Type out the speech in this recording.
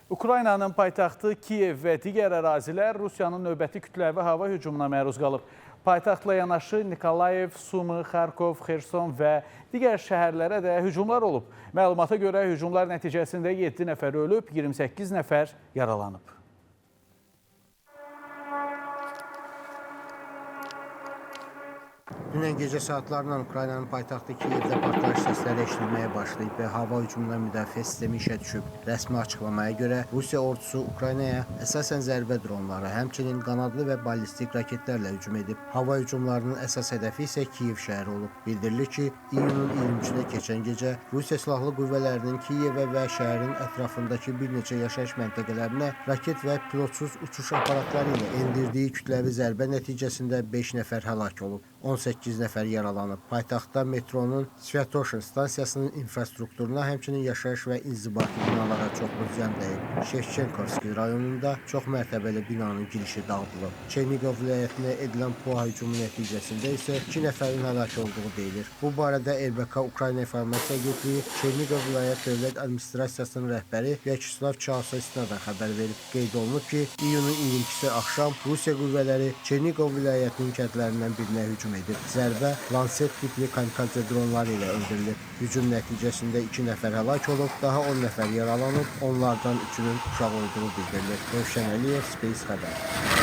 Ukraynanın paytaxtı Kiyev və digər ərazilər Rusiyanın növbəti kütləvi hava hücumuna məruz qalıb. Paytaxtla yanaşı Nikolayev, Sumi, Xarkov, Xerson və digər şəhərlərə də hücumlar olub. Məlumata görə hücumlar nəticəsində 7 nəfər ölüb, 28 nəfər yaralanıb. Dünən gecə saatlarından Ukraynanın paytaxtı Kiyevdə partlayış səsləri eşitilməyə başlayıb və hava hücumundan müdafiə sistemi işə düşüb. Rəsmi açıqlamaya görə Rusiya ordusu Ukraynaya əsasən zərbə dronları, həmçinin qanadlı və ballistik raketlərlə hücum edib. Hava hücumlarının əsas hədəfi isə Kiyev şəhəri olub. Bildirilir ki, iyunun 23-də keçən gecə Rusiya Silahlı Qüvvələrinin Kiyevə və şəhərin ətrafındakı bir neçə yaşayış məntəqələrinə raket və pilotsuz uçuş aparatları ilə endirdiyi kütləvi zərbə nəticəsində 5 nəfər həlak olub. 18 nəfər yaralanıb. Paytaxtda metronun Svyatoshyn stansiyasının infrastrukturuna, həmçinin yaşayış və inzibati binalara çoxlu ziyan dəyib. Şevçenkovski rayonunda çox mərtəbəli binanın girişi dağıdılıb. Çernigov vilayətinə edilən PUA hücumu nəticəsində isə 2 nəfərin həlak olduğu deyilir. Bu barədə RBK Ukrayna İnformasiya Agentliyi Çernigov vilayət dövlət administrasiyasının rəhbəri Vyacheslav Chausa istinadən xəbər verib. Qeyd olunub ki, iyunun 22-si axşam Rusiya qüvvələri Çernigov vilayətinin kəndlərindən birinə hücum edib. Zərbə Lancet tipli kamikadze dronları ilə öldürülüb. Hücum nəticəsində 2 nəfər həlak olub, daha 10 nəfər yaralanıb, onlardan 3-ünün uşaq olduğu bildirilir. Rövşən Əliyev, Space xəbər.